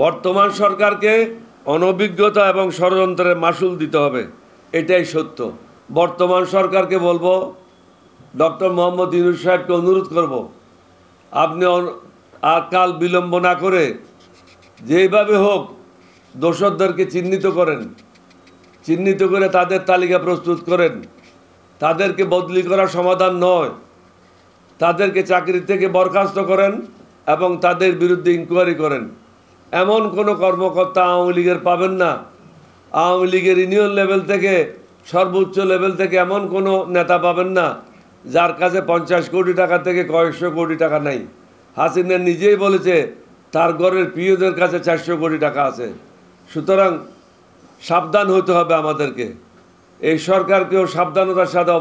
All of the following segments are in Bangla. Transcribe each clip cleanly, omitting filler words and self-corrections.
বর্তমান সরকারকে অনভিজ্ঞতা এবং ষড়যন্ত্রের মাসুল দিতে হবে, এটাই সত্য। বর্তমান সরকারকে বলবো, ডক্টর মোহাম্মদ ইউনূস সাহেবকে অনুরোধ করব, আপনি আর কাল বিলম্ব না করে যেইভাবে হোক দোষরদেরকে চিহ্নিত করেন, চিহ্নিত করে তাদের তালিকা প্রস্তুত করেন। তাদেরকে বদলি করা সমাধান নয়, তাদেরকে চাকরি থেকে বরখাস্ত করেন এবং তাদের বিরুদ্ধে ইনকোয়ারি করেন। এমন কোনো কর্মকর্তা আওয়ামী লীগের পাবেন না, আওয়ামী লীগের ইউনিয়ন লেভেল থেকে সর্বোচ্চ লেভেল থেকে এমন কোনো নেতা পাবেন না যার কাছে 50 কোটি টাকা থেকে কয়েকশো কোটি টাকা নাই। হাসিনা নিজেই বলেছে তার ঘরের প্রিয়দের কাছে 400 কোটি টাকা আছে। সুতরাং সাবধান হতে হবে আমাদেরকে, এই সরকারকেও সাবধানতার সাথে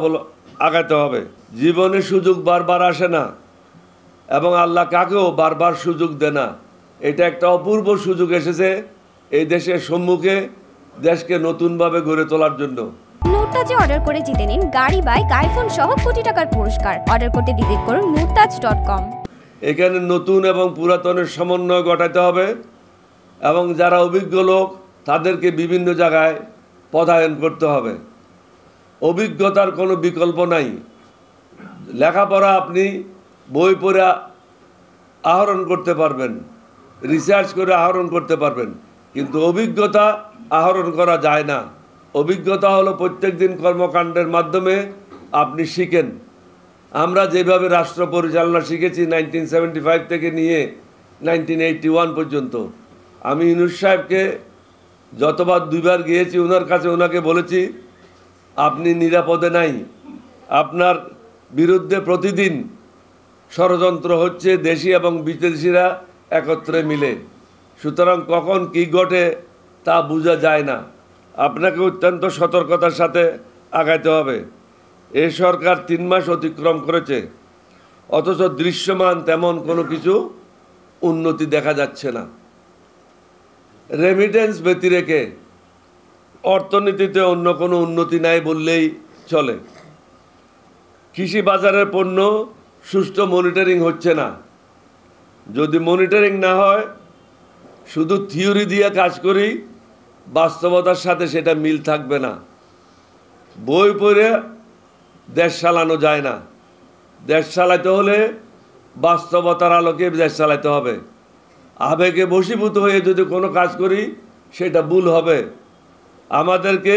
আগাতে হবে। জীবনে সুযোগ বারবার আসে না এবং আল্লাহ কাকেও বারবার সুযোগ দেয় না। এটা একটা অপূর্ব সুযোগ এসেছে এই দেশের সম্মুখে, দেশকে নতুনভাবে গড়ে তোলার জন্য। মুরতাজে অর্ডার করে জিতে নিন গাড়ি, বাইক, আইফোন সহ কোটি টাকার পুরস্কার। অর্ডার করতে ভিজিট করুন murtaj.com। এখানে নতুন এবং পুরাতনের সমন্বয় ঘটাতে হবে এবং যারা অভিজ্ঞ লোক তাদেরকে বিভিন্ন জায়গায় পদায়ন করতে হবে। অভিজ্ঞতার কোনো বিকল্প নাই। লেখাপড়া আপনি বই পড়ে আহরণ করতে পারবেন, রিসার্চ করে আহরণ করতে পারবেন, কিন্তু অভিজ্ঞতা আহরণ করা যায় না। অভিজ্ঞতা হলো প্রত্যেক দিন কর্মকাণ্ডের মাধ্যমে আপনি শিখেন। আমরা যেভাবে রাষ্ট্র পরিচালনা শিখেছি 1975 থেকে নিয়ে 1981 পর্যন্ত, আমি ইউনূস সাহেবকে যতবার 2বার গিয়েছি ওনাকে বলেছি আপনি নিরাপদে নাই, আপনার বিরুদ্ধে প্রতিদিন ষড়যন্ত্র হচ্ছে দেশি এবং বিদেশিরা একত্রে মিলে। সুতরাং কখন কি ঘটে তা বোঝা যায় না। আপনাকে অত্যন্ত সতর্কতার সাথে আগাইতে হবে। এই সরকার 3 মাস অতিক্রম করেছে, অথচ দৃশ্যমান তেমন কোনো কিছু উন্নতি দেখা যাচ্ছে না। রেমিটেন্স ব্যতি রেখে অর্থনীতিতে অন্য কোনো উন্নতি নাই বললেই চলে। কৃষি বাজারের পণ্য সুষ্ঠু মনিটরিং হচ্ছে না। যদি মনিটরিং না হয়, শুধু থিওরি দিয়ে কাজ করি, বাস্তবতার সাথে সেটা মিল থাকবে না। বই পড়ে দেশ চালানো যায় না। দেশ চালাতে হলে বাস্তবতার আলোকে দেশ চালাতে হবে। আবেগে বশীভূত হয়ে যদি কোনো কাজ করি সেটা ভুল হবে। আমাদেরকে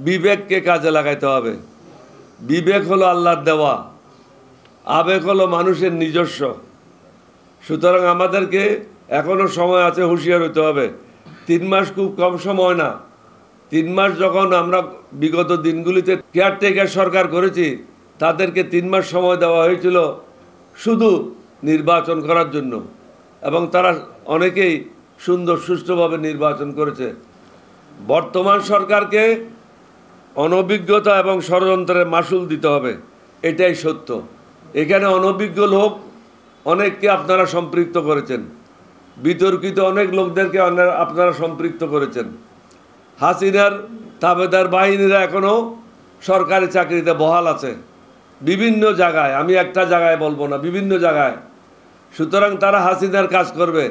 বিবেককে কাজে লাগাইতে হবে। বিবেক হলো আল্লাহর দেওয়া, আবেগ হলো মানুষের নিজস্ব। সুতরাং আমাদেরকে এখনও সময় আছে, হুঁশিয়ার হতে হবে। 3 মাস খুব কম সময় না। 3 মাস যখন আমরা বিগত দিনগুলিতে কেয়ারটেকার সরকার করেছি, তাদেরকে 3 মাস সময় দেওয়া হয়েছিল শুধু নির্বাচন করার জন্য, এবং তারা অনেকেই সুন্দর সুষ্ঠুভাবে নির্বাচন করেছে। বর্তমান সরকারকে অনভিজ্ঞতা এবং ষড়যন্ত্রের মাসুল দিতে হবে, এটাই সত্য। এখানে অনভিজ্ঞ লোক অনেককে আপনারা সম্পৃক্ত করেছেন, বিতর্কিত অনেক লোকদেরকে আপনারা সম্পৃক্ত করেছেন। হাসিনার তাবেদার বাহিনীরা এখনও সরকারি চাকরিতে বহাল আছে বিভিন্ন জায়গায়, আমি একটা জায়গায় বলবো না, বিভিন্ন জায়গায়। সুতরাং তারা হাসিনার কাজ করবে,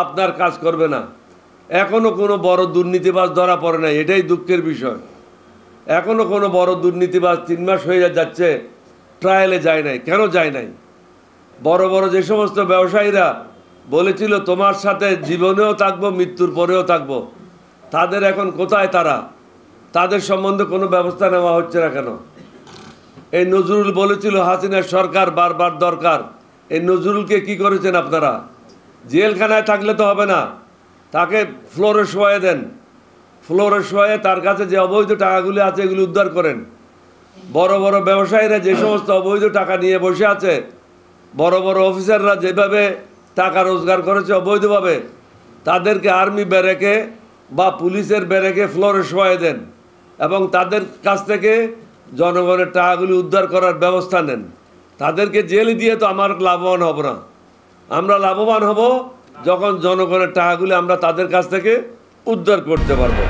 আপনার কাজ করবে না। এখনও কোনো বড় দুর্নীতিবাজ ধরা পড়ে নাই, এটাই দুঃখের বিষয়। এখনও কোনো বড় দুর্নীতিবাজ 3 মাস হয়ে যাচ্ছে ট্রায়ালে যায় নাই। কেন যায় নাই? বড় বড় যে সমস্ত ব্যবসায়ীরা বলেছিল তোমার সাথে জীবনেও থাকবো, মৃত্যুর পরেও থাকবো, তাদের এখন কোথায়? তাদের সম্বন্ধে কোনো ব্যবস্থা নেওয়া হচ্ছে না কেন? এই নজরুল বলেছিল হাসিনার সরকার বারবার দরকার। এই নজরুলকে কি করেছেন আপনারা? জেলখানায় থাকলে তো হবে না, তাকে ফ্লোরে শোয়াই দেন। ফ্লোরে শোয়ে তার কাছে যে অবৈধ টাকাগুলি আছে এগুলি উদ্ধার করেন। বড় বড় ব্যবসায়ীরা যে সমস্ত অবৈধ টাকা নিয়ে বসে আছে, বড় বড় অফিসাররা যেভাবে টাকা রোজগার করেছে অবৈধভাবে, তাদেরকে আর্মি ব্যারেকে বা পুলিশের ব্যারেকে ফ্লোরে শোয়াই দেন এবং তাদের কাছ থেকে জনগণের টাকাগুলি উদ্ধার করার ব্যবস্থা নেন। তাদেরকে জেলে দিয়ে তো আমার লাভবান হব না। আমরা লাভবান হব যখন জনগণের টাকাগুলি আমরা তাদের কাছ থেকে উদ্ধার করতে পারবো।